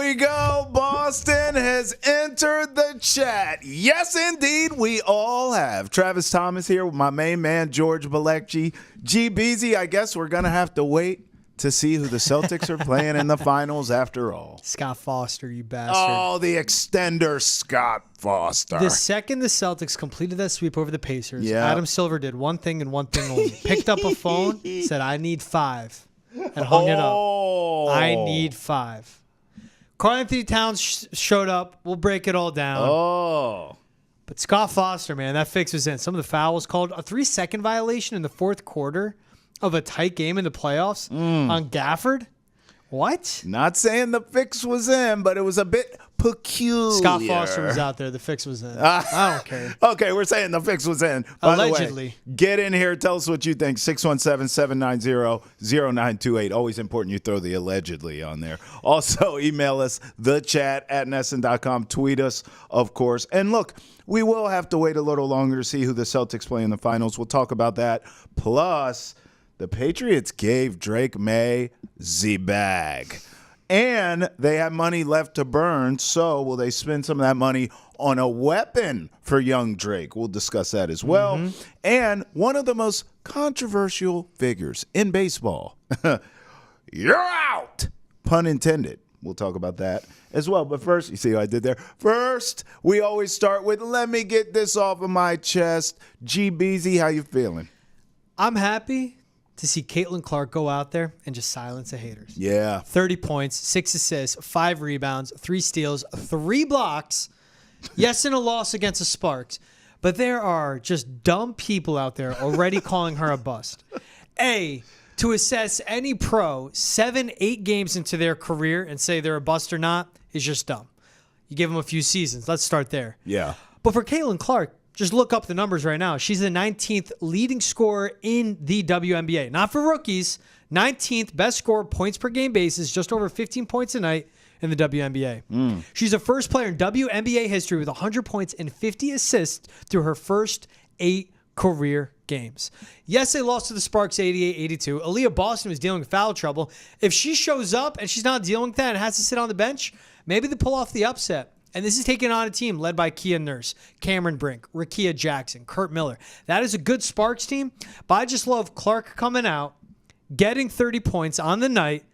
we go. Boston has entered the chat. Yes, indeed, we all have. Travis Thomas here with my main man, George Balekji. G-Beezy, I guess we're going to have to wait to see who the Celtics are playing in the finals after all. Scott Foster, you bastard. Oh, the extender, Scott Foster. The second the Celtics completed that sweep over the Pacers, Yeah. Adam Silver did one thing and one thing only. Picked up a phone, said, I need 5, and hung it up. I need 5. Karl Anthony Towns showed up. We'll break it all down. Oh. But Scott Foster, man, that fix was in. Some of the fouls called. A 3-second violation in the fourth quarter of a tight game in the playoffs on Gafford. What? Not saying the fix was in, but it was a bit peculiar. Scott Foster was out there. The fix was in. I don't care. Okay, we're saying the fix was in. By Allegedly. The way, get in here. Tell us what you think. 617-790-0928. Always important you throw the allegedly on there. Also, email us, thechat@nesson.com. Tweet us, of course. And look, we will have to wait a little longer to see who the Celtics play in the finals. We'll talk about that. Plus, the Patriots gave Drake May the bag. And they have money left to burn, so will they spend some of that money on a weapon for young Drake? We'll discuss that as well. And one of the most controversial figures in baseball. You're out! Pun intended. We'll talk about that as well. But first, you see what I did there? First, we always start with, let me get this off of my chest. G-Beezy, how you feeling? I'm happy to see Caitlin Clark go out there and just silence the haters. Yeah. 30 points, 6 assists, 5 rebounds, 3 steals, 3 blocks. Yes, in a loss against the Sparks. But there are just dumb people out there already calling her a bust. To assess any pro 7-8 games into their career and say they're a bust or not is just dumb. You give them a few seasons. Let's start there. Yeah. But for Caitlin Clark, just look up the numbers right now. She's the 19th leading scorer in the WNBA. Not for rookies. 19th best scorer points per game basis, just over 15 points a night in the WNBA. She's the first player in WNBA history with 100 points and 50 assists through her first 8 career games. Yes, they lost to the Sparks 88-82. Aaliyah Boston was dealing with foul trouble. If she shows up and she's not dealing with that and has to sit on the bench, maybe they pull off the upset. And this is taking on a team led by Kia Nurse, Cameron Brink, Rakia Jackson, Kurt Miller. That is a good Sparks team, but I just love Clark coming out, getting 30 points on the night,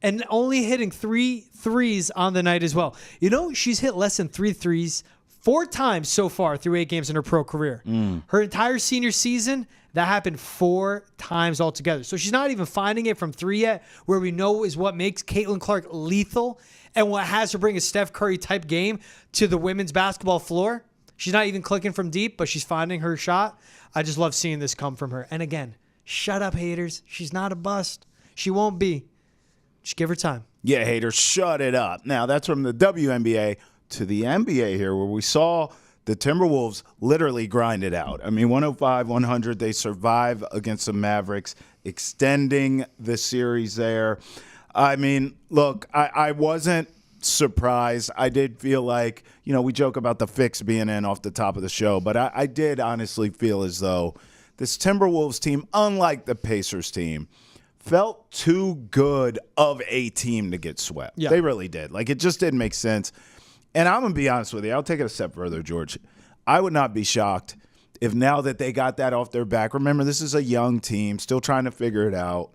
and only hitting 3 threes on the night as well. You know, she's hit less than 3 threes 4 times so far through 8 games in her pro career. Her entire senior season, that happened 4 times altogether. So she's not even finding it from 3 yet, where we know is what makes Caitlin Clark lethal and what has her bring a Steph Curry-type game to the women's basketball floor. She's not even clicking from deep, but she's finding her shot. I just love seeing this come from her. And again, shut up, haters. She's not a bust. She won't be. Just give her time. Yeah, haters, shut it up. Now, that's from the WNBA to the NBA here, where we saw the Timberwolves literally grind it out. I mean, 105-100, they survive against the Mavericks, extending the series there. I mean, look, I wasn't surprised. I did feel like, you know, we joke about the fix being in off the top of the show, but I did honestly feel as though this Timberwolves team, unlike the Pacers team, felt too good of a team to get swept. Yeah. They really did. Like, it just didn't make sense. And I'm going to be honest with you. I'll take it a step further, George. I would not be shocked if now that they got that off their back, remember, this is a young team, still trying to figure it out.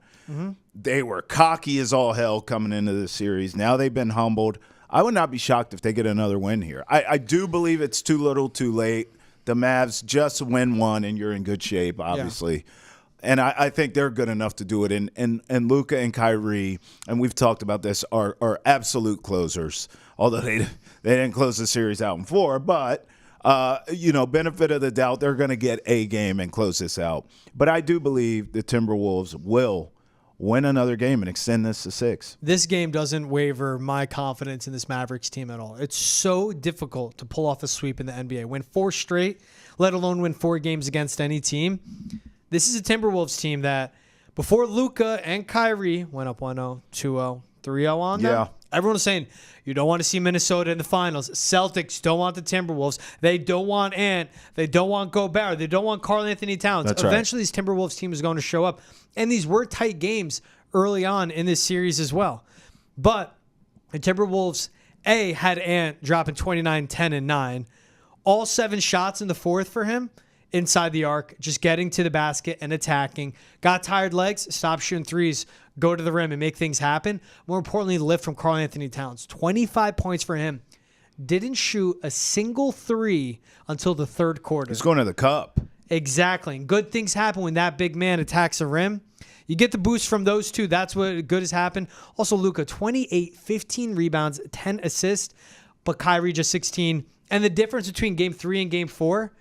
They were cocky as all hell coming into the series. Now they've been humbled. I would not be shocked if they get another win here. I do believe it's too little too late. The Mavs just win one, and you're in good shape, obviously. Yeah. And I think they're good enough to do it. And Luka and Kyrie, and we've talked about this, are absolute closers. Although they didn't close the series out in 4, but benefit of the doubt, they're going to get a game and close this out. But I do believe the Timberwolves will win another game and extend this to 6. This game doesn't waver my confidence in this Mavericks team at all. It's so difficult to pull off a sweep in the NBA. Win 4 straight, let alone win 4 games against any team. This is a Timberwolves team that before Luka and Kyrie went up 1-0, 2-0, 3-0 on them, everyone was saying, you don't want to see Minnesota in the finals. Celtics don't want the Timberwolves. They don't want Ant. They don't want Gobert. They don't want Karl Anthony Towns. That's Eventually, this Timberwolves team is going to show up. And these were tight games early on in this series as well. But the Timberwolves had Ant dropping 29, 10, and 9. All 7 shots in the fourth for him inside the arc, just getting to the basket and attacking. Got tired legs, stop shooting threes, go to the rim and make things happen. More importantly, the lift from Karl Anthony Towns. 25 points for him. Didn't shoot a single three until the third quarter. He's going to the cup. Exactly. And good things happen when that big man attacks the rim. You get the boost from those two. That's what good has happened. Also, Luka, 28, 15 rebounds, 10 assists, but Kyrie just 16. And the difference between game 3 and game 4,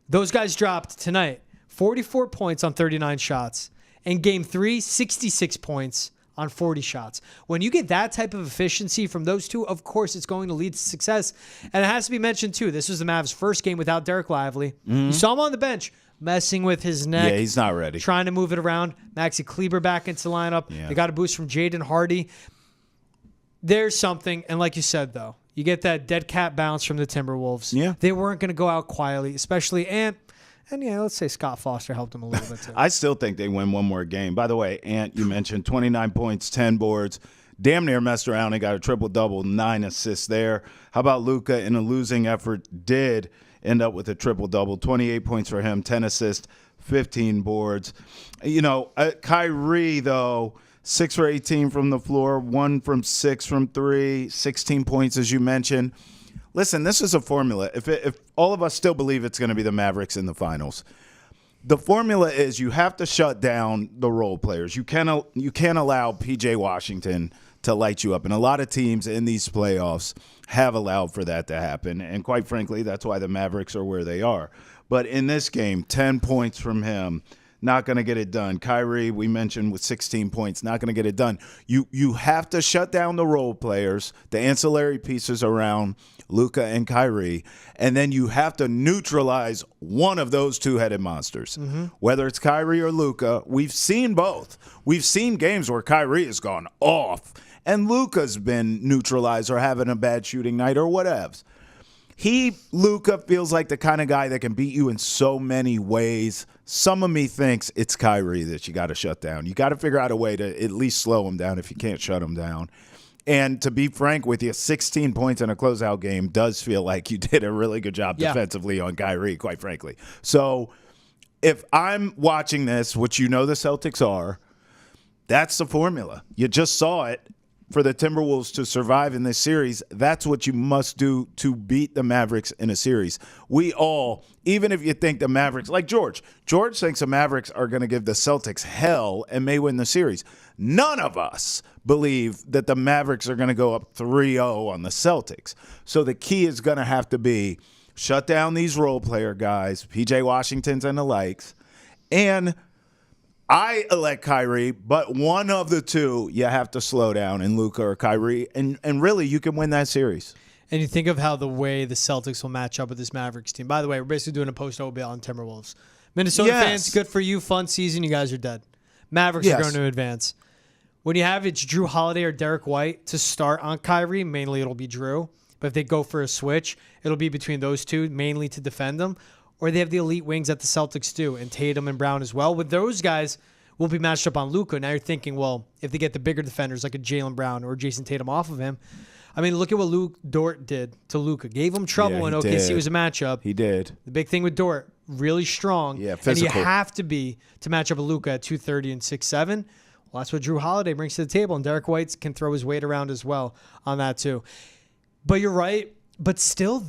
those guys dropped tonight 44 points on 39 shots. In game 3, 66 points on 40 shots. When you get that type of efficiency from those two, of course, it's going to lead to success. And it has to be mentioned, too, this was the Mavs' first game without Derek Lively. You saw him on the bench, messing with his neck. Yeah, he's not ready. Trying to move it around. Maxi Kleber back into the lineup. Yeah. They got a boost from Jaden Hardy. There's something. And like you said, though, you get that dead cat bounce from the Timberwolves. Yeah. They weren't going to go out quietly, especially Ant. And yeah, let's say Scott Foster helped him a little bit too. I still think they win one more game. By the way, Ant, you mentioned 29 points, 10 boards. Damn near messed around and got a triple-double, 9 assists there. How about Luka in a losing effort did end up with a triple-double, 28 points for him, 10 assists, 15 boards. You know, Kyrie, though, 6 for 18 from the floor, 1 from 6 from 3, 16 points, as you mentioned. Listen, this is a formula. If all of us still believe it's going to be the Mavericks in the finals, the formula is you have to shut down the role players. You can't allow P.J. Washington to light you up. And a lot of teams in these playoffs have allowed for that to happen. And quite frankly, that's why the Mavericks are where they are. But in this game, 10 points from him, not going to get it done. Kyrie, we mentioned, with 16 points, not going to get it done. You have to shut down the role players, the ancillary pieces around Luka and Kyrie, and then you have to neutralize one of those two-headed monsters. Whether it's Kyrie or Luka, we've seen both. We've seen games where Kyrie has gone off, and Luka's been neutralized or having a bad shooting night or whatever. Luka feels like the kind of guy that can beat you in so many ways. Some of me thinks it's Kyrie that you got to shut down. You got to figure out a way to at least slow him down if you can't shut him down. And to be frank with you, 16 points in a closeout game does feel like you did a really good job defensively on Kyrie, quite frankly. So if I'm watching this, which you know the Celtics are, that's the formula. You just saw it. For the Timberwolves to survive in this series, that's what you must do to beat the Mavericks in a series. We all, even if you think the Mavericks, like George thinks the Mavericks are going to give the Celtics hell and may win the series. None of us believe that the Mavericks are going to go up 3-0 on the Celtics. So the key is going to have to be shut down these role player guys, P.J. Washingtons and the likes, and I elect Kyrie, but one of the two you have to slow down in Luka or Kyrie, and really you can win that series. And you think of how the way the Celtics will match up with this Mavericks team. By the way, we're basically doing a post-OBL on Timberwolves. Minnesota fans, good for you. Fun season. You guys are dead. Mavericks are going to advance. When you have it's Drew Holiday or Derek White to start on Kyrie, mainly it'll be Drew. But if they go for a switch, it'll be between those two, mainly to defend them. Or they have the elite wings that the Celtics do, and Tatum and Brown as well. With those guys, will be matched up on Luka. Now you're thinking, well, if they get the bigger defenders like a Jaylen Brown or Jason Tatum off of him, I mean, look at what Luke Dort did to Luka. Gave him trouble when OKC was a matchup. He did. The big thing with Dort, really strong. Yeah, physical. And you have to be to match up with Luka at 230 and 6'7". Well, that's what Drew Holiday brings to the table, and Derek White can throw his weight around as well on that too. But you're right. But still,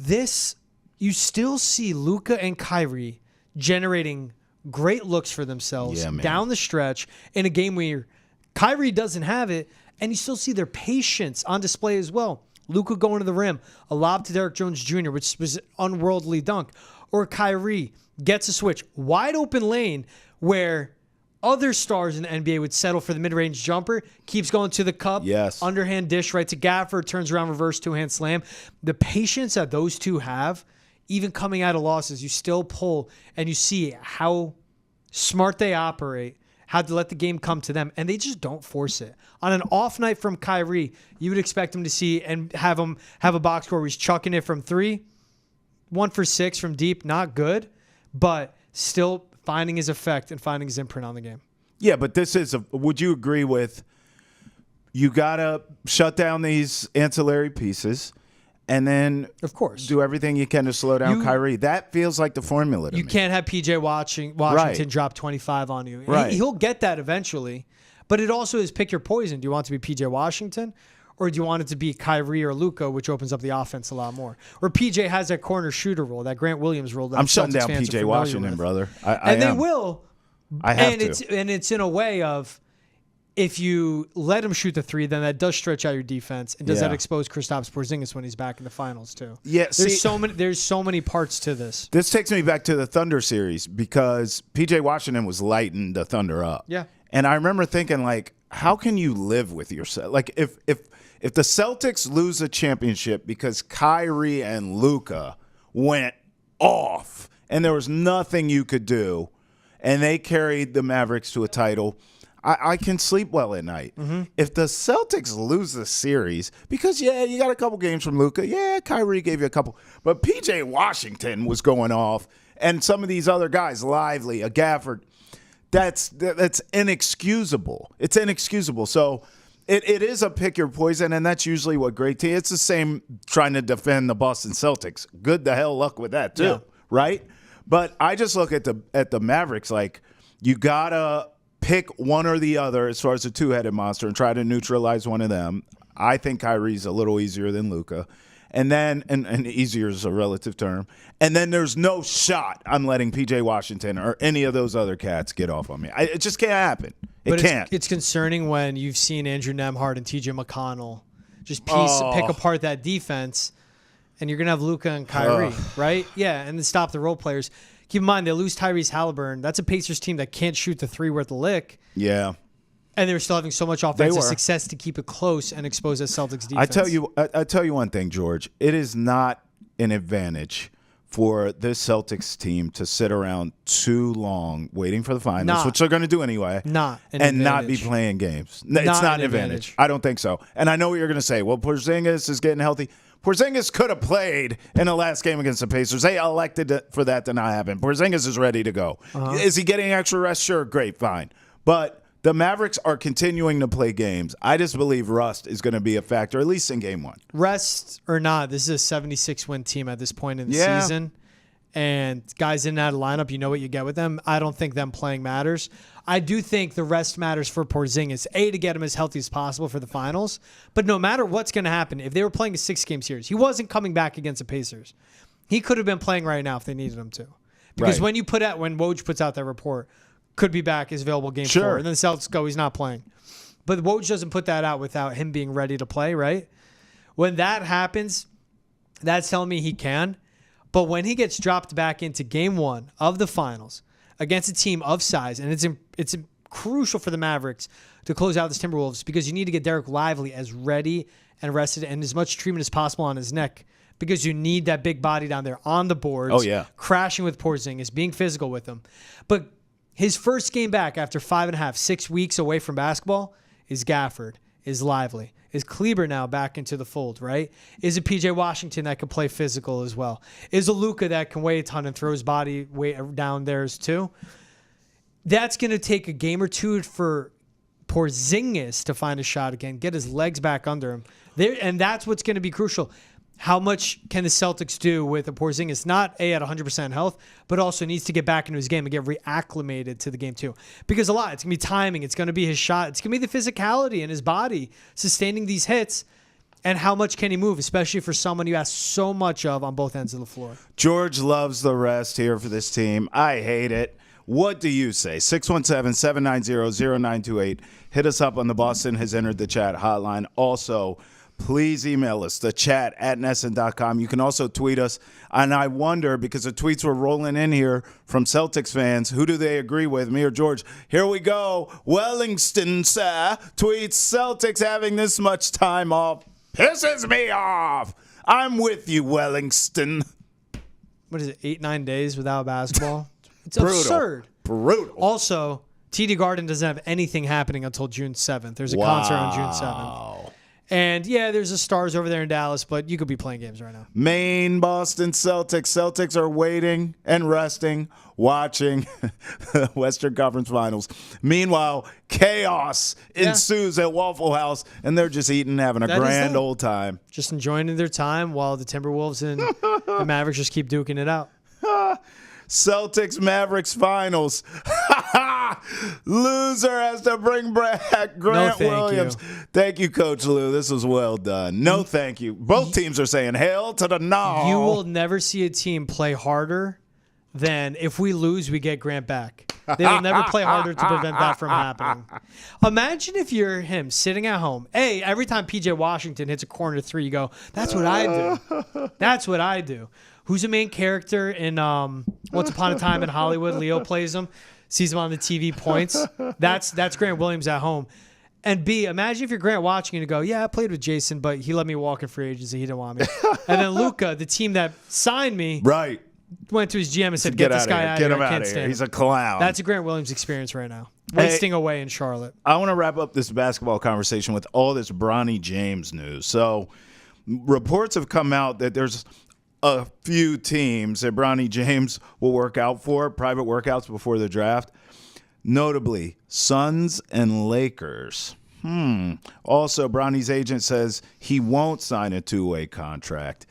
you still see Luka and Kyrie generating great looks for themselves down the stretch in a game where Kyrie doesn't have it, and you still see their patience on display as well. Luka going to the rim, a lob to Derrick Jones Jr., which was an unworldly dunk. Or Kyrie gets a switch, wide open lane where other stars in the NBA would settle for the mid-range jumper, keeps going to the cup, underhand dish right to Gafford, turns around, reverse two-hand slam. The patience that those two have, even coming out of losses, you still pull and you see how smart they operate, how to let the game come to them, and they just don't force it. On an off night from Kyrie, you would expect him to see and have him have a box score where he's chucking it from 3, 1 for 6 from deep, not good, but still finding his effect and finding his imprint on the game. Yeah, but this is would you agree with you got to shut down these ancillary pieces and then of course do everything you can to slow down Kyrie. That feels like the formula to me. You can't have PJ Washington drop 25 on you. Right. He'll get that eventually, but it also is pick your poison. Do you want it to be PJ Washington, or do you want it to be Kyrie or Luka, which opens up the offense a lot more? Or PJ has that corner shooter role, that Grant Williams role. That I'm shutting Celtics down fans are PJ familiar Washington, with. brother. They will. I have to. And it's in a way of, if you let him shoot the three, then that does stretch out your defense. And does that expose Kristaps Porzingis when he's back in the finals too? Yeah, there's so many parts to this. This takes me back to the Thunder series because PJ Washington was lighting the Thunder up. Yeah. And I remember thinking, like, how can you live with yourself? Like, if the Celtics lose a championship because Kyrie and Luka went off and there was nothing you could do, and they carried the Mavericks to a title, I can sleep well at night. Mm-hmm. If the Celtics lose the series, because, you got a couple games from Luka. Yeah, Kyrie gave you a couple. But P.J. Washington was going off, and some of these other guys, Lively, a Gafford, that's inexcusable. It's inexcusable. So it is a pick your poison, and that's usually what great teams. It's the same trying to defend the Boston Celtics. Good the hell luck with that, too, right? But I just look at the Mavericks like you got to pick one or the other as far as a two-headed monster and try to neutralize one of them. I think Kyrie's a little easier than Luka. And then, and easier is a relative term. And then there's no shot I'm letting P.J. Washington or any of those other cats get off on me. It just can't happen. It can't. It's concerning when you've seen Andrew Nembhard and T.J. McConnell just pick apart that defense, and you're going to have Luka and Kyrie, right? Yeah, and then stop the role players. Keep in mind, they lose Tyrese Halliburton. That's a Pacers team that can't shoot the three worth a lick. Yeah. And they're still having so much offensive success to keep it close and expose that Celtics defense. I tell you one thing, George. It is not an advantage for this Celtics team to sit around too long waiting for the finals, which they're going to do anyway, not be playing games. It's not an advantage. I don't think so. And I know what you're going to say. Well, Porzingis is getting healthy. Porzingis could have played in the last game against the Pacers. They elected for that to not happen. Porzingis is ready to go. Is he getting extra rest? Sure, great, fine. But the Mavericks are continuing to play games. I just believe rust is going to be a factor, at least in game one. Rest or not, this is a 76-win team at this point in the season. And guys in that lineup, you know what you get with them. I don't think them playing matters. I do think the rest matters for Porzingis, to get him as healthy as possible for the finals. But no matter what's going to happen, if they were playing a 6-game series, he wasn't coming back against the Pacers. He could have been playing right now if they needed him to. Because when Woj puts out that report, could be back, is available game 4, and then the Celtics go, he's not playing. But Woj doesn't put that out without him being ready to play, right? When that happens, that's telling me he can. But when he gets dropped back into game 1 of the finals against a team of size, and it's crucial for the Mavericks to close out this Timberwolves because you need to get Derek Lively as ready and rested and as much treatment as possible on his neck because you need that big body down there on the boards, crashing with Porzingis, being physical with him. But his first game back after 5.5, 6 weeks away from basketball is Gafford, is Lively. Is Kleber now back into the fold, right? Is a P.J. Washington that can play physical as well? Is a Luka that can weigh a ton and throw his body weight down theirs too? That's going to take a game or two for Porzingis to find a shot again, get his legs back under him. And that's what's going to be crucial. How much can the Celtics do with a Porzingis not at 100% health, but also needs to get back into his game and get reacclimated to the game too? Because it's going to be timing. It's going to be his shot. It's going to be the physicality in his body sustaining these hits. And how much can he move, especially for someone you ask so much of on both ends of the floor? George loves the rest here for this team. I hate it. What do you say? 617-790-0928. Hit us up on the Boston Has Entered the Chat hotline. Also, please email us, thechat@nesson.com. You can also tweet us. And I wonder, because the tweets were rolling in here from Celtics fans, who do they agree with, me or George? Here we go. Wellingston, sir, tweets, Celtics having this much time off pisses me off. I'm with you, Wellingston. What is it, 8-9 days without basketball? It's Brutal. Absurd. Brutal. Also, TD Garden doesn't have anything happening until June 7th. There's a concert on June 7th. And yeah, there's the stars over there in Dallas, but you could be playing games right now. Maine, Boston Celtics. Celtics are waiting and resting, watching the Western Conference Finals. Meanwhile, chaos ensues at Waffle House, and they're just eating, having a grand old time. Just enjoying their time while the Timberwolves and the Mavericks just keep duking it out. Celtics Mavericks Finals. Loser has to bring back Grant Williams. Thank you, Coach Lou. This was well done. No, thank you. Both teams are saying hail to the no. You will never see a team play harder than if we lose, we get Grant back. They will never play harder to prevent that from happening. Imagine if you're him sitting at home. Hey, every time P.J. Washington hits a corner three, you go, that's what I do. That's what I do. Who's the main character in Once Upon a Time in Hollywood? Leo plays him. Sees him on the TV, points. That's Grant Williams at home. And B, imagine if you're Grant watching and you go, yeah, I played with Jason, but he let me walk in free agency. He didn't want me. And then Luka, the team that signed me, went to his GM and said, get this guy out of here. Get him out of here. He's a clown. That's a Grant Williams experience right now. Wasting away in Charlotte. I want to wrap up this basketball conversation with all this Bronny James news. So reports have come out that there's a few teams that Bronny James will work out for, private workouts before the draft, notably Suns and Lakers. Also, Bronny's agent says he won't sign a two-way contract.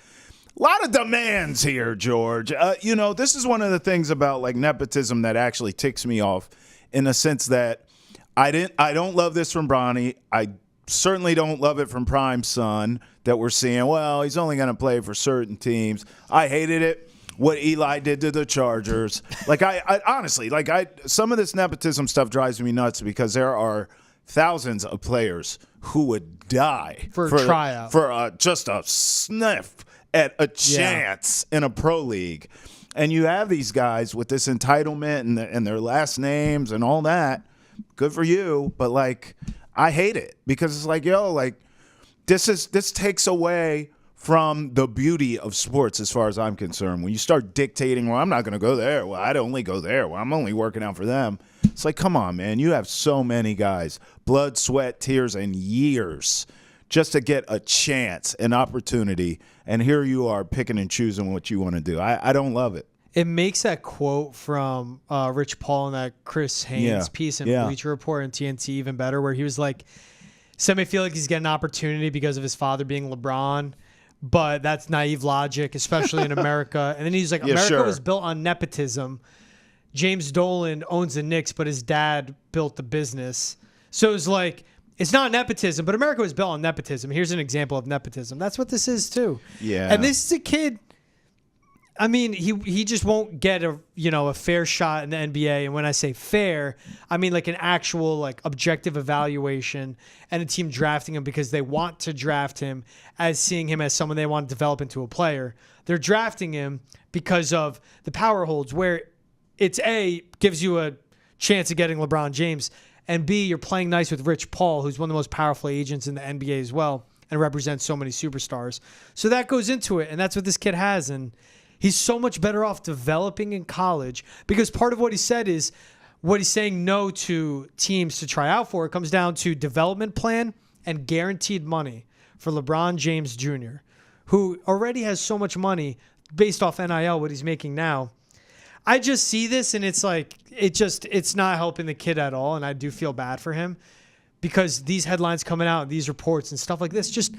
A lot of demands here, George. This is one of the things about like nepotism that actually ticks me off in a sense that I don't love this from Bronny. I certainly don't love it from Prime Son that we're seeing, well, he's only going to play for certain teams. I hated it, what Eli did to the Chargers. Like, I honestly, some of this nepotism stuff drives me nuts because there are thousands of players who would die for a tryout, for just a sniff at a chance in a pro league. And you have these guys with this entitlement and their last names and all that. Good for you, but like, I hate it because it's like, this takes away from the beauty of sports as far as I'm concerned. When you start dictating, well, I'm not going to go there. Well, I'd only go there. Well, I'm only working out for them. It's like, come on, man. You have so many guys, blood, sweat, tears, and years just to get a chance, an opportunity. And here you are picking and choosing what you want to do. I don't love it. It makes that quote from Rich Paul and that Chris Haynes piece in Bleacher Report and TNT even better, where he was like, some may feel like he's getting an opportunity because of his father being LeBron, but that's naive logic, especially in America. And then he's like, America was built on nepotism. James Dolan owns the Knicks, but his dad built the business. So it's like, it's not nepotism, but America was built on nepotism. Here's an example of nepotism. That's what this is too. Yeah. And this is a kid, I mean, he just won't get a fair shot in the NBA. And when I say fair, I mean like an actual like objective evaluation and a team drafting him because they want to draft him as seeing him as someone they want to develop into a player. They're drafting him because of the power holds where it's A, gives you a chance of getting LeBron James, and B, you're playing nice with Rich Paul, who's one of the most powerful agents in the NBA as well and represents so many superstars. So that goes into it, and that's what this kid has. And he's so much better off developing in college because part of what he said is what he's saying no to teams to try out for. It comes down to development plan and guaranteed money for LeBron James Jr., who already has so much money based off NIL, what he's making now. I just see this and it's like, it's not helping the kid at all. And I do feel bad for him because these headlines coming out, these reports and stuff like this, just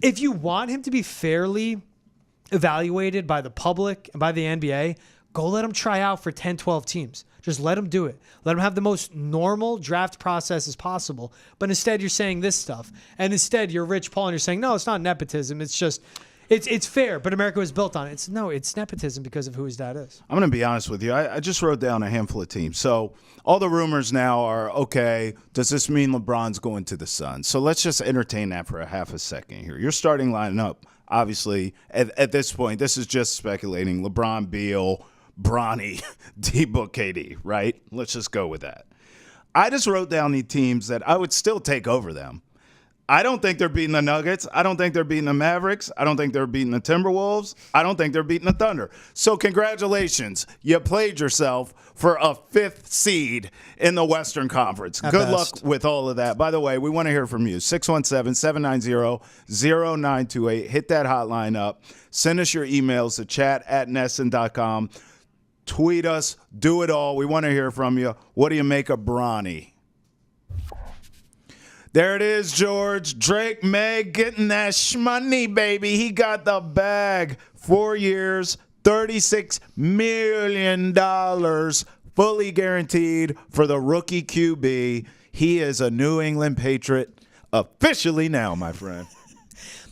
if you want him to be fairly evaluated by the public and by the NBA, go let him try out for 10, 12 teams. Just let him do it. Let him have the most normal draft process as possible. But instead, you're saying this stuff. And instead, you're Rich Paul and you're saying, no, it's not nepotism. It's just, it's fair, but America was built on it. It's nepotism because of who his dad is. I'm going to be honest with you. I just wrote down a handful of teams. So all the rumors now are, okay, does this mean LeBron's going to the Suns? So let's just entertain that for a half a second here. You're starting lineup. Obviously, at this point, this is just speculating. LeBron, Beal, Bronny, D-Book, KD, right? Let's just go with that. I just wrote down the teams that I would still take over them. I don't think they're beating the Nuggets. I don't think they're beating the Mavericks. I don't think they're beating the Timberwolves. I don't think they're beating the Thunder. So congratulations. You played yourself for a 5th seed in the Western Conference. Good luck with all of that. By the way, we want to hear from you. 617-790-0928. Hit that hotline up. Send us your emails to chat@nesson.com. Tweet us. Do it all. We want to hear from you. What do you make of Bronny? There it is, George. Drake May getting that shmoney, baby. He got the bag. 4 years, $36 million, fully guaranteed for the rookie QB. He is a New England Patriot officially now, my friend.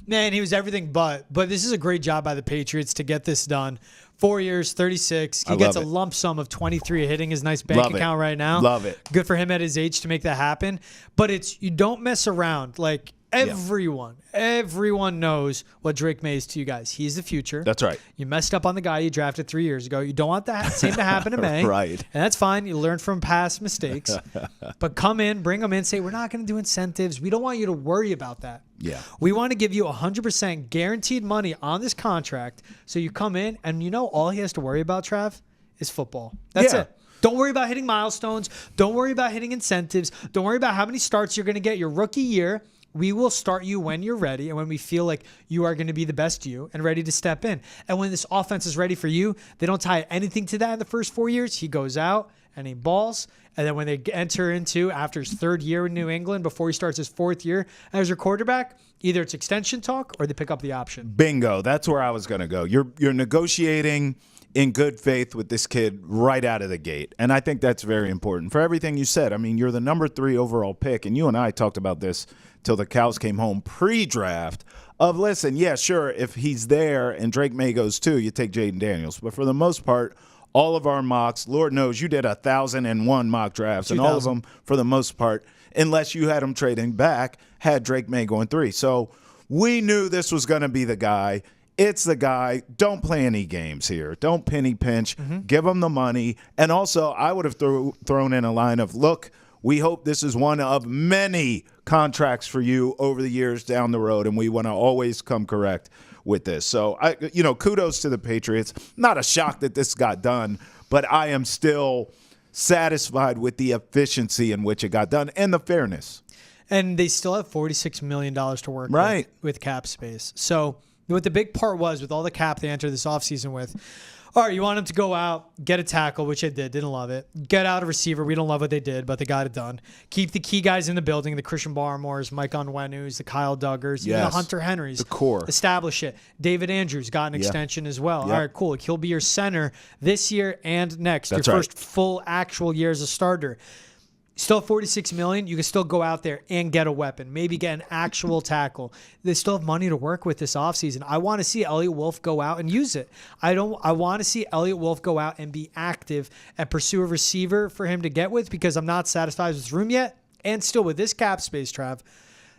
Man, he was everything but this is a great job by the Patriots to get this done. 4 years, 36. He gets a lump sum of 23 hitting his nice bank account right now. Love it. Good for him at his age to make that happen. But you don't mess around. Like everyone knows what Drake May is to you guys. He's the future. That's right. You messed up on the guy you drafted 3 years ago. You don't want that same to happen to May. Right. And that's fine. You learn from past mistakes. But come in, bring them in, say, we're not going to do incentives. We don't want you to worry about that. Yeah. We want to give you 100% guaranteed money on this contract. So you come in and all he has to worry about, Trav, is football. That's it. Don't worry about hitting milestones. Don't worry about hitting incentives. Don't worry about how many starts you're going to get your rookie year. We will start you when you're ready and when we feel like you are going to be the best you and ready to step in. And when this offense is ready for you, they don't tie anything to that in the first 4 years. He goes out and he balls. And then when they enter into after his 3rd year in New England, before he starts his 4th year as your quarterback, either it's extension talk or they pick up the option. Bingo. That's where I was going to go. You're negotiating in good faith with this kid right out of the gate. And I think that's very important for everything you said. I mean, you're the number 3 overall pick. And you and I talked about this till the cows came home pre-draft of, listen, yeah, sure, if he's there and Drake May goes too, you take Jaden Daniels. But for the most part, all of our mocks, Lord knows you did 1,001 mock drafts, 2,000. and all of them, for the most part, unless you had them trading back, had Drake May going 3. So we knew this was going to be the guy. It's the guy. Don't play any games here. Don't penny pinch. Give him the money. And also, I would have thrown in a line of, look, we hope this is one of many contracts for you over the years down the road, and we want to always come correct with this. So, kudos to the Patriots. Not a shock that this got done, but I am still satisfied with the efficiency in which it got done and the fairness. And they still have $46 million to work with cap space. So what the big part was with all the cap they entered this offseason with, all right, you want them to go out, get a tackle, which they did, didn't love it. Get out a receiver. We don't love what they did, but they got it done. Keep the key guys in the building, the Christian Barmores, Mike Onwenu's, the Kyle Duggars, even the Hunter Henrys. The core. Establish it. David Andrews got an extension as well. All right, cool. He'll be your center this year and next. That's your right. first full actual year as a starter. Still $46 million. You can still go out there and get a weapon. Maybe get an actual tackle. They still have money to work with this offseason. I want to see Elliott Wolf go out and use it. I want to see Elliott Wolf go out and be active and pursue a receiver for him to get with, because I'm not satisfied with his room yet. And still with this cap space, Trav,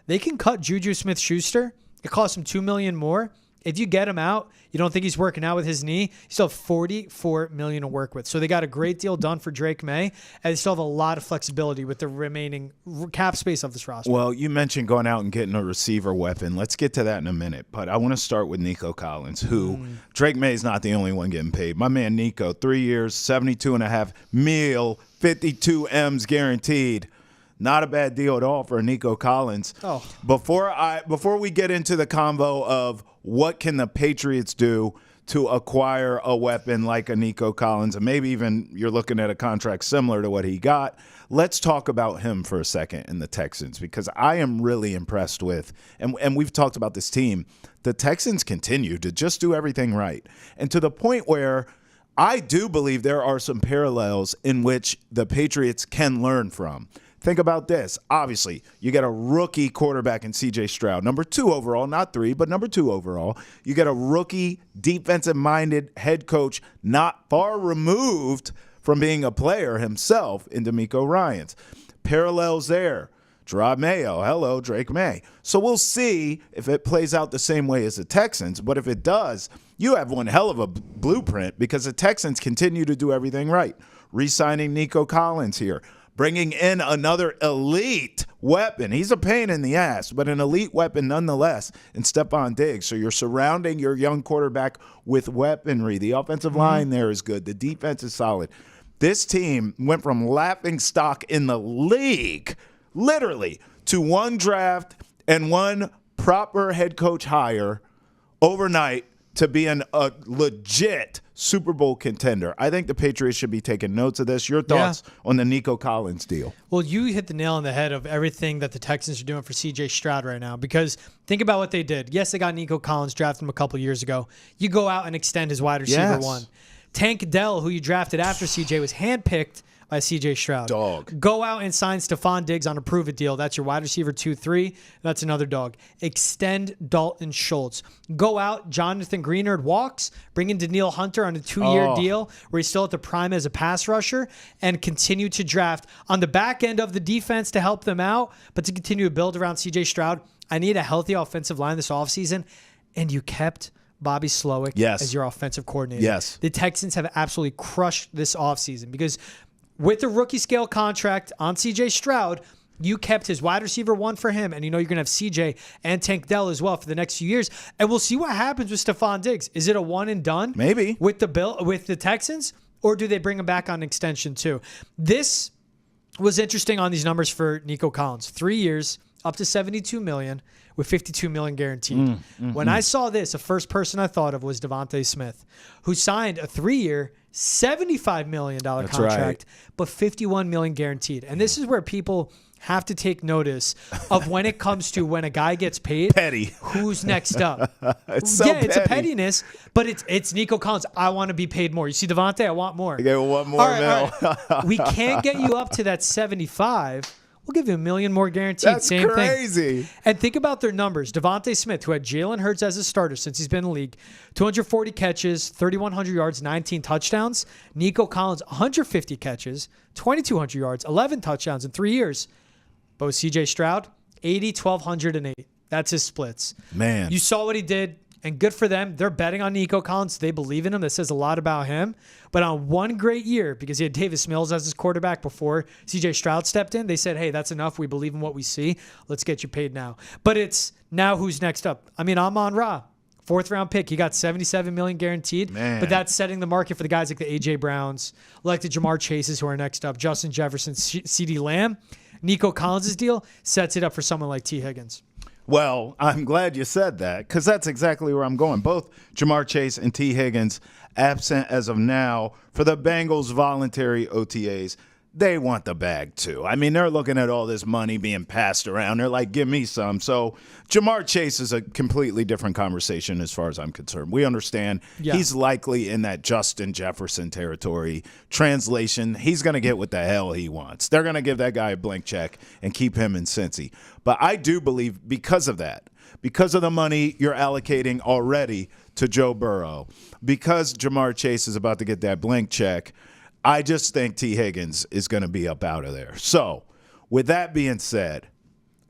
they can cut Juju Smith-Schuster. It costs him $2 million more. If you get him out, you don't think he's working out with his knee, you still have $44 million to work with. So they got a great deal done for Drake May, and they still have a lot of flexibility with the remaining cap space of this roster. Well, you mentioned going out and getting a receiver weapon. Let's get to that in a minute. But I want to start with Nico Collins, who Drake May is not the only one getting paid. My man Nico, 3 years, $72.5 million, 52 M's guaranteed. Not a bad deal at all for Nico Collins. Oh. Before we get into the convo of what can the Patriots do to acquire a weapon like a Nico Collins, and maybe even you're looking at a contract similar to what he got, let's talk about him for a second in the Texans, because I am really impressed with, and we've talked about this team, the Texans continue to just do everything right. And to the point where I do believe there are some parallels in which the Patriots can learn from. Think about this. Obviously, you get a rookie quarterback in C.J. Stroud, number 2 overall, not 3, but number 2 overall. You get a rookie defensive-minded head coach not far removed from being a player himself in DeMeco Ryans. Parallels there. Gerard Mayo, hello, Drake May. So we'll see if it plays out the same way as the Texans, but if it does, you have one hell of a blueprint, because the Texans continue to do everything right. Re-signing Nico Collins here. bringing in another elite weapon. He's a pain in the ass, but an elite weapon nonetheless in Stephon Diggs. So you're surrounding your young quarterback with weaponry. The offensive line there is good. The defense is solid. This team went from laughing stock in the league, literally, to one draft and one proper head coach hire overnight to being a legit Super Bowl contender. I think the Patriots should be taking notes of this. Your thoughts on the Nico Collins deal? Well, you hit the nail on the head of everything that the Texans are doing for C.J. Stroud right now, because think about what they did. Yes, they got Nico Collins, drafted him a couple years ago. You go out and extend his wide receiver one. Tank Dell, who you drafted after C.J., was handpicked by C.J. Stroud. Dog. Go out and sign Stephon Diggs on a prove-it deal. That's your wide receiver 2-3. That's another dog. Extend Dalton Schultz. Go out. Jonathan Greenard walks. Bring in Danielle Hunter on a 2-year deal where he's still at the prime as a pass rusher, and continue to draft on the back end of the defense to help them out, but to continue to build around C.J. Stroud. I need a healthy offensive line this offseason, and you kept Bobby Slowick as your offensive coordinator. Yes. The Texans have absolutely crushed this offseason because with the rookie scale contract on C.J. Stroud, you kept his wide receiver one for him, and you know you're going to have C.J. and Tank Dell as well for the next few years. And we'll see what happens with Stephon Diggs. Is it a one and done? Maybe. With the Texans, or do they bring him back on extension too? This was interesting on these numbers for Nico Collins. 3 years, up to $72 million. With $52 million guaranteed. When I saw this, the first person I thought of was Devontae Smith, who signed a 3-year, $75 million contract, but $51 million guaranteed. And this is where people have to take notice of when it comes to when a guy gets paid. Petty. Who's next up? It's so petty. It's a pettiness, but it's Nico Collins. I want to be paid more. You see Devontae, I want more. Okay, one more all right. We can't get you up to that 75. We'll give you $1 million more guaranteed. That's Same crazy. thing. And think about their numbers. Devontae Smith, who had Jalen Hurts as a starter since he's been in the league, 240 catches, 3,100 yards, 19 touchdowns. Nico Collins, 150 catches, 2,200 yards, 11 touchdowns in 3 years. But with C.J. Stroud, 80, 1,208. That's his splits. Man. You saw what he did, and good for them. They're betting on Nico Collins. They believe in him. That says a lot about him. But on one great year, because he had Davis Mills as his quarterback before C.J. Stroud stepped in, they said, hey, that's enough. We believe in what we see. Let's get you paid now. But it's now who's next up. I mean, Amon-Ra, 4th-round pick. He got $77 million guaranteed. Man. But that's setting the market for the guys like the A.J. Browns, like the Jamar Chases who are next up, Justin Jefferson, CeeDee Lamb. Nico Collins' deal sets it up for someone like Tee Higgins. Well, I'm glad you said that, because that's exactly where I'm going. Both Jamar Chase and Tee Higgins absent as of now for the Bengals' voluntary OTAs. They want the bag too. I mean, they're looking at all this money being passed around. They're like, give me some. So Jamar Chase is a completely different conversation as far as I'm concerned. We understand he's likely in that Justin Jefferson territory. Translation, he's going to get what the hell he wants. They're going to give that guy a blank check and keep him in Cincy. But I do believe because of that, because of the money you're allocating already to Joe Burrow, because Jamar Chase is about to get that blank check, I just think Tee Higgins is going to be up out of there. So, with that being said,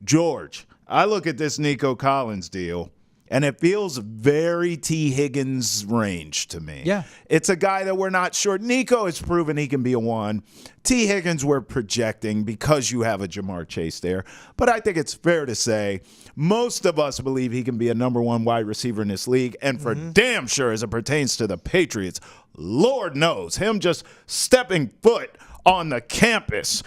George, I look at this Nico Collins deal, and it feels very Tee Higgins range to me. Yeah. It's a guy that we're not sure. Nico has proven he can be a one. Tee Higgins we're projecting because you have a Jamar Chase there. But I think it's fair to say most of us believe he can be a number one wide receiver in this league. And for damn sure as it pertains to the Patriots, Lord knows, him just stepping foot on the campus,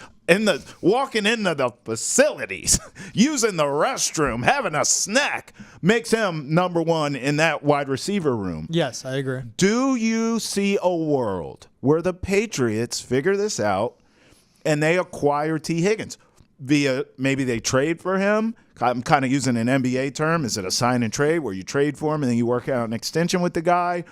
walking into the facilities, using the restroom, having a snack, makes him number one in that wide receiver room. Yes, I agree. Do you see a world where the Patriots figure this out and they acquire Tee Higgins via maybe they trade for him? I'm kind of using an NBA term. Is it a sign and trade where you trade for him and then you work out an extension with the guy?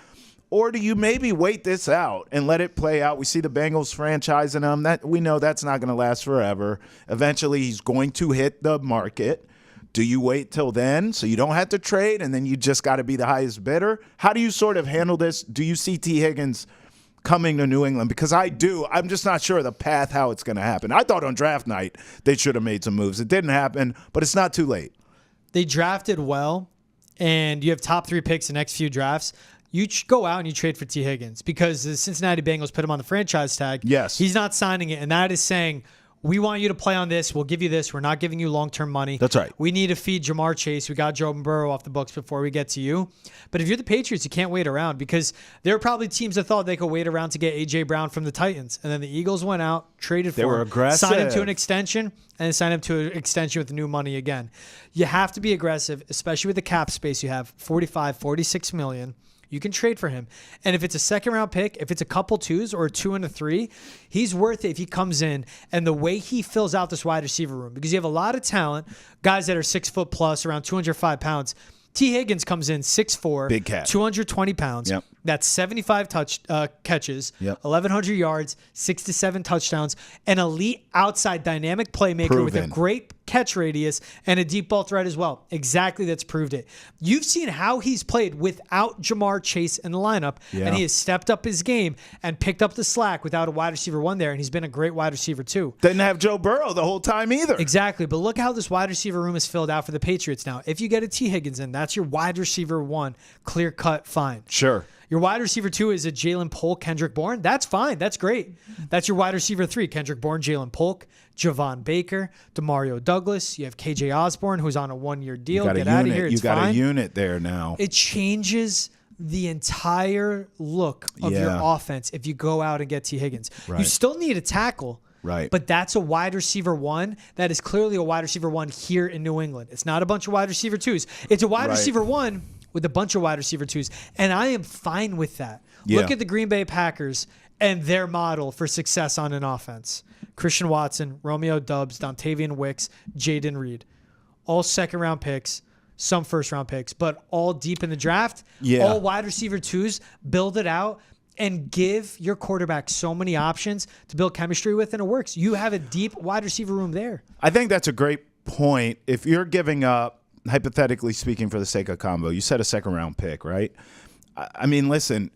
Or do you maybe wait this out and let it play out? We see the Bengals franchising him. That we know that's not going to last forever. Eventually, he's going to hit the market. Do you wait till then so you don't have to trade and then you just got to be the highest bidder? How do you sort of handle this? Do you see Tee Higgins coming to New England? Because I do. I'm just not sure of the path how it's going to happen. I thought on draft night they should have made some moves. It didn't happen, but it's not too late. They drafted well, and you have top 3 picks the next few drafts. You go out and you trade for Tee Higgins because the Cincinnati Bengals put him on the franchise tag. Yes. He's not signing it, and that is saying we want you to play on this. We'll give you this. We're not giving you long-term money. That's right. We need to feed Jamar Chase. We got Joe Burrow off the books before we get to you. But if you're the Patriots, you can't wait around because there are probably teams that thought they could wait around to get A.J. Brown from the Titans. And then the Eagles went out, traded for him. They were aggressive. Signed him to an extension, and then signed him to an extension with new money again. You have to be aggressive, especially with the cap space you have, 45, 46 million. You can trade for him. And if it's a second-round pick, if it's a couple twos or a 2 and a 3, he's worth it if he comes in and the way he fills out this wide receiver room. Because you have a lot of talent, guys that are 6 foot plus, around 205 pounds. Tee Higgins comes in 6'4", big cat, 220 pounds. Yep. That's 75 catches, yep. 1,100 yards, 6 to 7 touchdowns, an elite outside dynamic playmaker with a great catch radius and a deep ball threat as well. Exactly, that's proved it. You've seen how he's played without Jamar Chase in the lineup, and he has stepped up his game and picked up the slack without a wide receiver 1 there, and he's been a great wide receiver 2. Didn't have Joe Burrow the whole time either. Exactly, but look how this wide receiver room is filled out for the Patriots now. If you get a Tee Higgins in, that's your wide receiver 1, clear cut, fine. Sure. Your wide receiver 2 is a Jalen Polk, Kendrick Bourne. That's fine. That's great. That's your wide receiver 3, Kendrick Bourne, Jalen Polk, Javon Baker, Demario Douglas. You have KJ Osborne, who's on a 1-year deal. Get out of here. You got a unit there now. It changes the entire look of your offense if you go out and get Tee Higgins. Right. You still need a tackle. Right. But that's a wide receiver 1 that is clearly a wide receiver 1 here in New England. It's not a bunch of wide receiver 2s. It's a wide receiver 1 with a bunch of wide receiver 2s. And I am fine with that. Yeah. Look at the Green Bay Packers and their model for success on an offense. Christian Watson, Romeo Doubs, Dontavian Wicks, Jaden Reed. All second-round picks, some first-round picks, but all deep in the draft. Yeah. All wide receiver 2s. Build it out and give your quarterback so many options to build chemistry with, and it works. You have a deep wide receiver room there. I think that's a great point. If you're giving up, hypothetically speaking, for the sake of combo, you said a second-round pick, right? I mean, listen,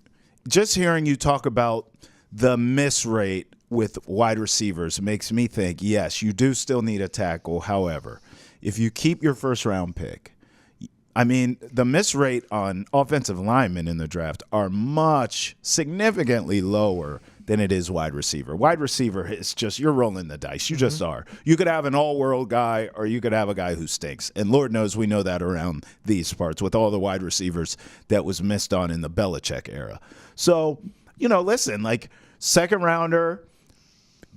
just hearing you talk about the miss rate with wide receivers makes me think, yes, you do still need a tackle. However, if you keep your first-round pick, I mean, the miss rate on offensive linemen in the draft are significantly lower than it is wide receiver. Wide receiver is just, you're rolling the dice. You just are. You could have an all-world guy or you could have a guy who stinks. And Lord knows we know that around these parts with all the wide receivers that was missed on in the Belichick era. So, listen, like second rounder,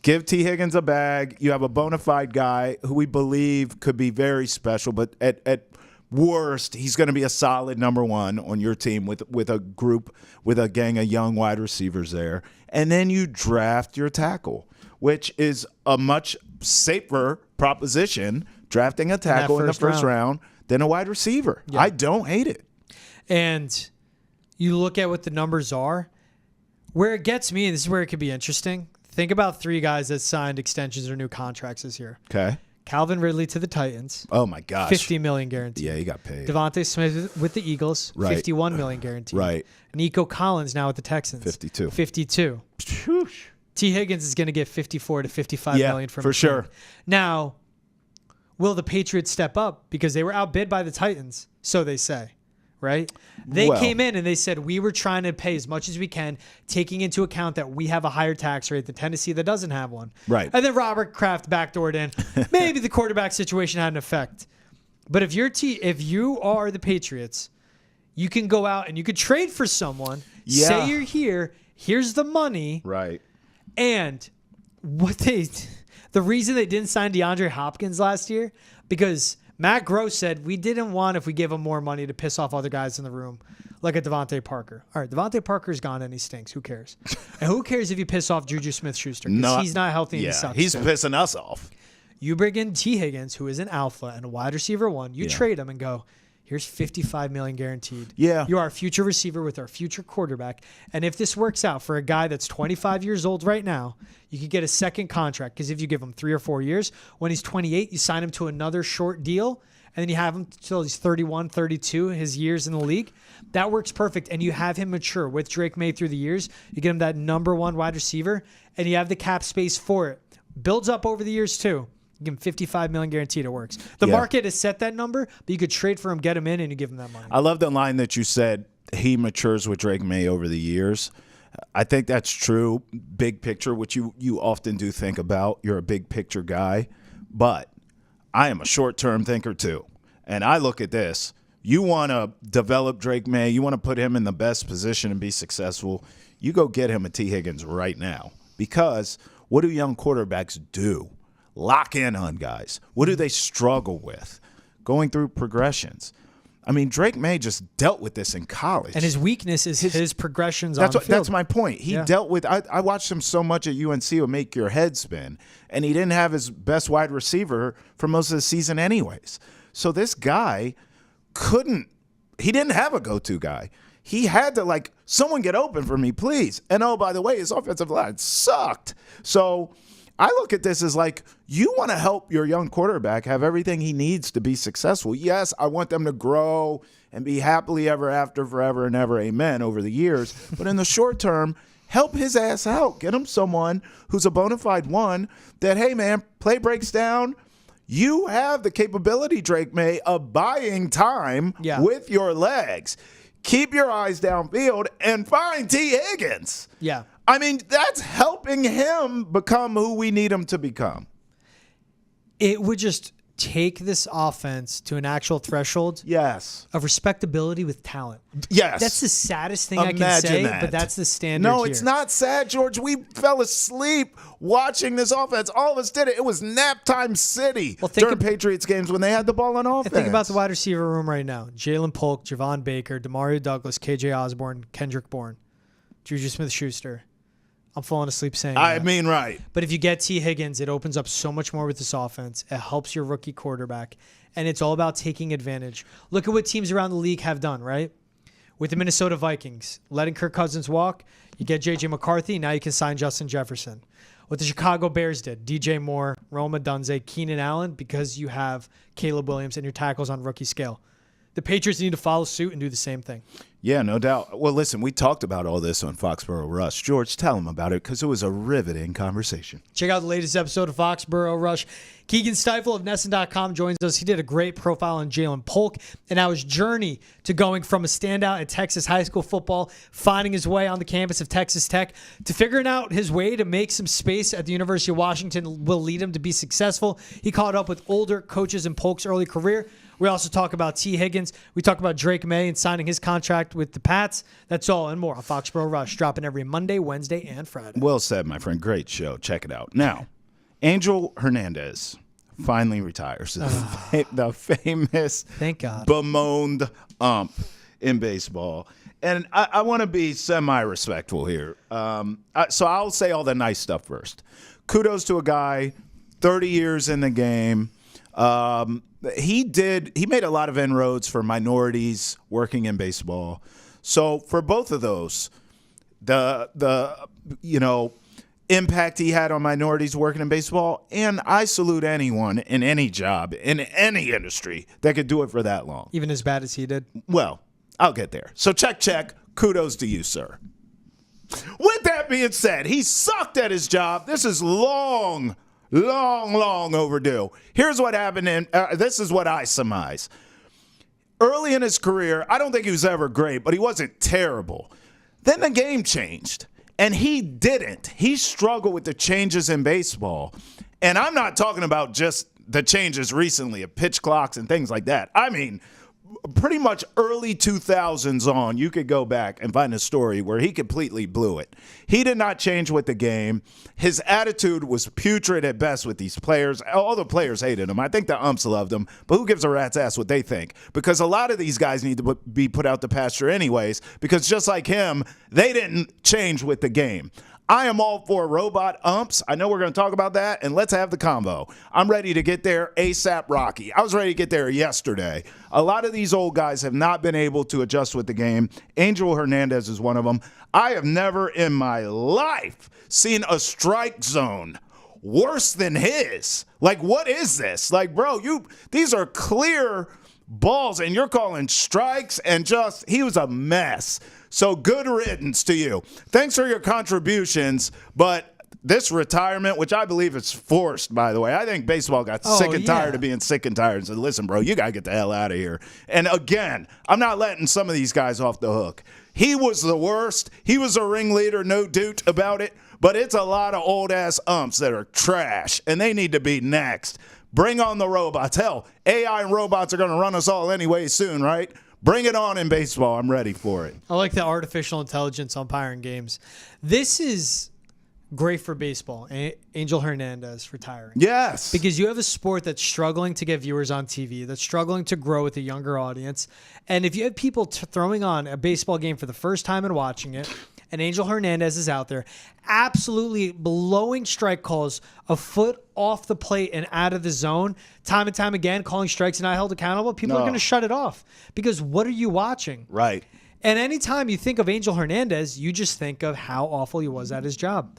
give Tee Higgins a bag. You have a bona fide guy who we believe could be very special, but at worst, he's going to be a solid number 1 on your team with a gang of young wide receivers there. And then you draft your tackle, which is a much safer proposition, drafting a tackle in the first round than a wide receiver. Yeah. I don't hate it. And you look at what the numbers are. Where it gets me, and this is where it could be interesting, think about 3 guys that signed extensions or new contracts this year. Okay. Calvin Ridley to the Titans. Oh, my gosh. $50 million guaranteed. Yeah, he got paid. Devontae Smith with the Eagles. Right. $51 million guaranteed. Right. Nico Collins now with the Texans. 52. Tee Higgins is going to get 54 to 55 million from for sure. Now, will the Patriots step up? Because they were outbid by the Titans, so they say. Right? They came in and they said, we were trying to pay as much as we can, taking into account that we have a higher tax rate than Tennessee that doesn't have one. Right. And then Robert Kraft backdoored in. Maybe the quarterback situation had an effect. But if you are the Patriots, you can go out and you could trade for someone, say you're here, here's the money. Right. And the reason they didn't sign DeAndre Hopkins last year, because Matt Gross said we didn't want, if we gave him more money, to piss off other guys in the room, like a Devontae Parker. All right, Devontae Parker's gone and he stinks. Who cares? And who cares if you piss off Juju Smith-Schuster? Because he's not healthy and he sucks. He's pissing us off. You bring in Tee Higgins, who is an alpha and a wide receiver 1. You trade him and go, here's $55 million guaranteed. Yeah. You are our future receiver with our future quarterback. And if this works out for a guy that's 25 years old right now, you could get a second contract. Because if you give him 3 or 4 years, when he's 28, you sign him to another short deal. And then you have him until he's 31, 32, his years in the league. That works perfect. And you have him mature with Drake May through the years. You get him that number 1 wide receiver, and you have the cap space for it. Builds up over the years, too. You give him $55 million guaranteed. It works. The market has set that number, but you could trade for him, get him in, and you give him that money. I love the line that you said, he matures with Drake May over the years. I think that's true, big picture, which you often do think about. You're a big picture guy. But I am a short-term thinker too. And I look at this. You want to develop Drake May. You want to put him in the best position and be successful. You go get him a Tee Higgins right now. Because what do young quarterbacks do? Lock in on guys. What do they struggle with? Going through progressions. I mean, Drake May just dealt with this in college. And his weakness is his progressions on the field. That's my point. He dealt with – I watched him so much at UNC it would make your head spin. And he didn't have his best wide receiver for most of the season anyways. So this guy couldn't – he didn't have a go-to guy. He had to, like, someone get open for me, please. And, oh, by the way, his offensive line sucked. So – I look at this as like, you want to help your young quarterback have everything he needs to be successful. Yes, I want them to grow and be happily ever after, forever and ever, amen, over the years. But in the short term, help his ass out. Get him someone who's a bona fide one that, hey, man, play breaks down. You have the capability, Drake May, of buying time with your legs. Keep your eyes downfield and find Tee Higgins. Yeah. I mean, that's helping him become who we need him to become. It would just take this offense to an actual threshold of respectability with talent. Yes. That's the saddest thing I can say, but that's the standard No, here. it's not sad, George. We fell asleep watching this offense. All of us did it. It was nap time city during Patriots games when they had the ball on offense. Think about the wide receiver room right now. Jalen Polk, Javon Baker, Demario Douglas, KJ Osborne, Kendrick Bourne, Juju Smith-Schuster. I'm falling asleep saying that. I mean, right. But if you get Tee Higgins, it opens up so much more with this offense. It helps your rookie quarterback. And it's all about taking advantage. Look at what teams around the league have done, right? With the Minnesota Vikings, letting Kirk Cousins walk, you get J.J. McCarthy, now you can sign Justin Jefferson. What the Chicago Bears did, DJ Moore, Roma Dunze, Keenan Allen, because you have Caleb Williams and your tackles on rookie scale. The Patriots need to follow suit and do the same thing. Yeah, no doubt. Well, listen, we talked about all this on Foxborough Rush. George, tell them about it because it was a riveting conversation. Check out the latest episode of Foxborough Rush. Keegan Stifel of Nesson.com joins us. He did a great profile on Jalen Polk and how his journey to going from a standout at Texas high school football, finding his way on the campus of Texas Tech, to figuring out his way to make some space at the University of Washington will lead him to be successful. He caught up with older coaches in Polk's early career. We also talk about Tee Higgins. We talk about Drake May and signing his contract with the Pats. That's all and more on Foxborough Rush, dropping every Monday, Wednesday, and Friday. Well said, my friend. Great show. Check it out. Now, Angel Hernandez finally retires. The famous, thank God, bemoaned ump in baseball. And I want to be semi-respectful here. So I'll say all the nice stuff first. Kudos to a guy, 30 years in the game. He made a lot of inroads for minorities working in baseball. So for both of those, the impact he had on minorities working in baseball, and I salute anyone in any job, in any industry that could do it for that long. Even as bad as he did? Well, I'll get there. So check. Kudos to you, sir. With that being said, he sucked at his job. This is long overdue. Here's what happened, and this is what I surmise. Early in his career, I don't think he was ever great, but he wasn't terrible. Then the game changed, and he didn't. He struggled with the changes in baseball. And I'm not talking about just the changes recently of pitch clocks and things like that. I mean, pretty much early 2000s on, you could go back and find a story where he completely blew it. He did not change with the game. His attitude was putrid at best with these players. All the players hated him. I think the umps loved him, but who gives a rat's ass what they think? Because a lot of these guys need to be put out to pasture anyways, because just like him, they didn't change with the game. I am all for robot umps. I know we're going to talk about that, and let's have the convo. I'm ready to get there ASAP Rocky. I was ready to get there yesterday. A lot of these old guys have not been able to adjust with the game. Angel Hernandez is one of them. I have never in my life seen a strike zone worse than his. Like, what is this? Like, bro, these are clear balls, and you're calling strikes, and he was a mess. So good riddance to you. Thanks for your contributions, but this retirement, which I believe is forced, by the way, I think baseball got sick and tired of being sick and tired and said, listen, bro, you got to get the hell out of here. And again, I'm not letting some of these guys off the hook. He was the worst. He was a ringleader, no doubt about it. But it's a lot of old-ass umps that are trash, and they need to be next. Bring on the robots. Hell, AI and robots are going to run us all anyway soon, right? Bring it on in baseball. I'm ready for it. I like the artificial intelligence umpiring games. This is great for baseball. Angel Hernandez retiring. Yes. Because you have a sport that's struggling to get viewers on TV, that's struggling to grow with a younger audience. And if you have people throwing on a baseball game for the first time and watching it, and Angel Hernandez is out there absolutely blowing strike calls a foot off the plate and out of the zone, time and time again, calling strikes and not held accountable, people are going to shut it off. Because what are you watching? Right. And anytime you think of Angel Hernandez, you just think of how awful he was at his job.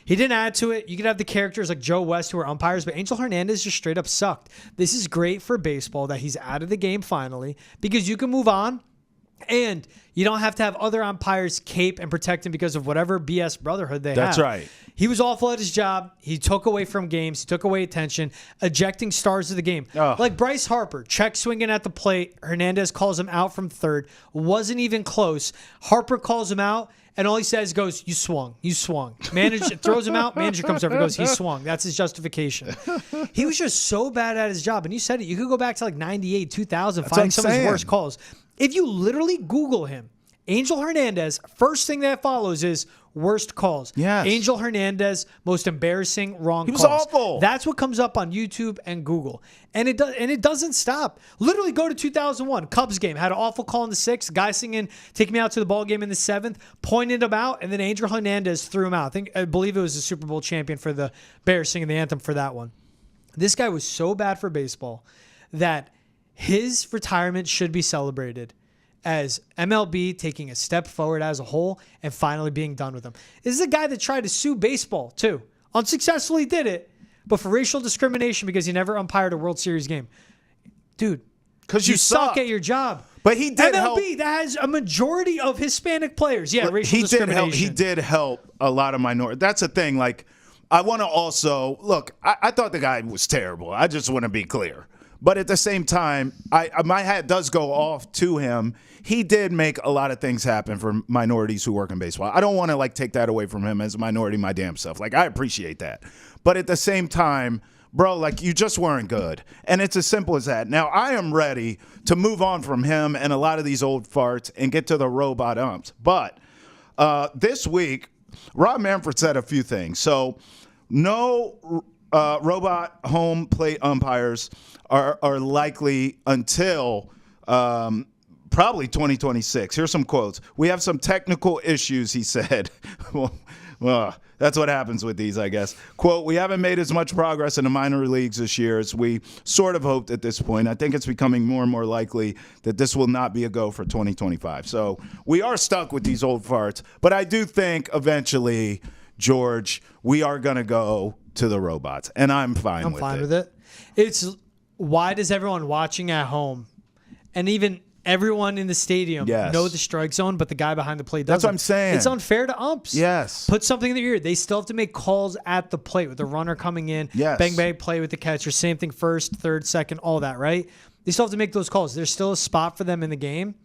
He didn't add to it. You could have the characters like Joe West who are umpires, but Angel Hernandez just straight up sucked. This is great for baseball that he's out of the game finally, because you can move on and you don't have to have other umpires cape and protect him because of whatever BS brotherhood they have. That's right. He was awful at his job. He took away from games. He took away attention, ejecting stars of the game. Oh. Like Bryce Harper, check swinging at the plate. Hernandez calls him out from third. Wasn't even close. Harper calls him out, and all he says goes, "You swung. You swung." Manager throws him out. Manager comes over and goes, "He swung." That's his justification. He was just so bad at his job. And you said it. You could go back to like 98, 2000, finding some of his worst calls. If you literally Google him, Angel Hernandez, first thing that follows is worst calls. Yes. Angel Hernandez, most embarrassing wrong calls. He was awful. That's what comes up on YouTube and Google. And it doesn't stop. Literally go to 2001, Cubs game, had an awful call in the 6th, guy singing "Take Me Out to the Ball Game" in the 7th, pointed him out, and then Angel Hernandez threw him out. I believe it was the Super Bowl champion for the Bears singing the anthem for that one. This guy was so bad for baseball that his retirement should be celebrated as MLB taking a step forward as a whole and finally being done with him. This is a guy that tried to sue baseball, too. Unsuccessfully did it, but for racial discrimination because he never umpired a World Series game. Dude, because you suck at your job. But he did help. MLB, that has a majority of Hispanic players. Yeah, racial discrimination. He did help a lot of minorities. That's the thing. Like, I want to also, look, I thought the guy was terrible. I just want to be clear. But at the same time, my hat does go off to him. He did make a lot of things happen for minorities who work in baseball. I don't want to like take that away from him as a minority, my damn self. Like, I appreciate that. But at the same time, bro, like, you just weren't good. And it's as simple as that. Now, I am ready to move on from him and a lot of these old farts and get to the robot umps. But this week, Rob Manfred said a few things. So, no robot home plate umpires are likely until probably 2026. Here's some quotes. "We have some technical issues," he said. Well, that's what happens with these, I guess. Quote, "We haven't made as much progress in the minor leagues this year as we sort of hoped at this point. I think it's becoming more and more likely that this will not be a go for 2025. So we are stuck with these old farts. But I do think eventually, George, we are going to go to the robots. And I'm fine with it. I'm fine with it. It's why does everyone watching at home and even everyone in the stadium know the strike zone, but the guy behind the plate doesn't? That's what I'm saying. It's unfair to umps. Yes. Put something in their ear. They still have to make calls at the plate with the runner coming in. Yes. Bang, bang, play with the catcher. Same thing first, third, second, all that, right? They still have to make those calls. There's still a spot for them in the game.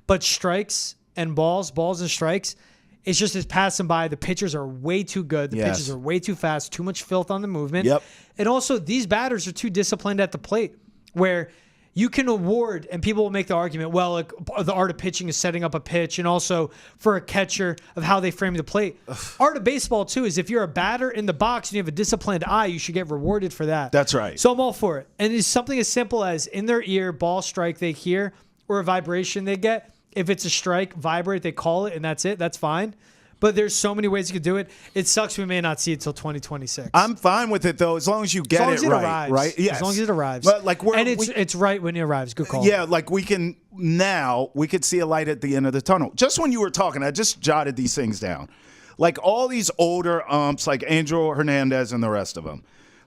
But strikes and balls and strikes, it's just it's passing by. The pitchers are way too good. The pitches are way too fast. Too much filth on the movement. Yep. And also, these batters are too disciplined at the plate where you can award, and people will make the argument, well, like, the art of pitching is setting up a pitch, and also for a catcher of how they frame the plate. Art of baseball, too, is if you're a batter in the box and you have a disciplined eye, you should get rewarded for that. That's right. So I'm all for it. And it's something as simple as in their ear, ball strike they hear, or a vibration they get. If it's a strike, vibrate, they call it, and that's it. That's fine. But there's so many ways you could do it. It sucks we may not see it till 2026. I'm fine with it, though, as long as you get it right. Arrives. Right? Yes. As long as it arrives. But like it's right when it arrives. Good call. Yeah, like we could see a light at the end of the tunnel. Just when you were talking, I just jotted these things down. Like all these older umps, like Angel Hernandez and the rest of them.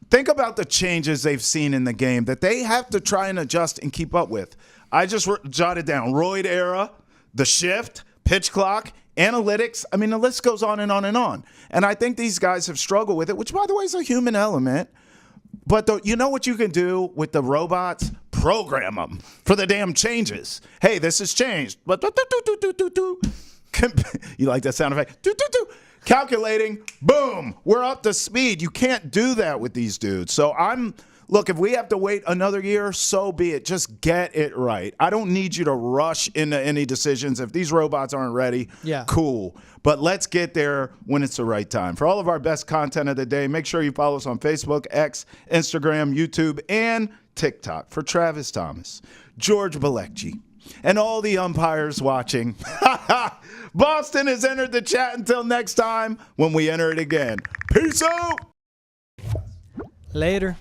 Think about the changes they've seen in the game that they have to try and adjust and keep up with. I just jotted down Royd era, the shift, pitch clock, analytics. I mean, the list goes on and on and on. And I think these guys have struggled with it, which, by the way, is a human element. But you know what you can do with the robots? Program them for the damn changes. Hey, this has changed. But You like that sound effect? Do, do, do. Calculating, boom, we're up to speed. You can't do that with these dudes. So look, if we have to wait another year, so be it. Just get it right. I don't need you to rush into any decisions. If these robots aren't ready, cool. But let's get there when it's the right time. For all of our best content of the day, make sure you follow us on Facebook, X, Instagram, YouTube, and TikTok. For Travis Thomas, George Balekji, and all the umpires watching, Boston has entered the chat. Until next time when we enter it again. Peace out. Later.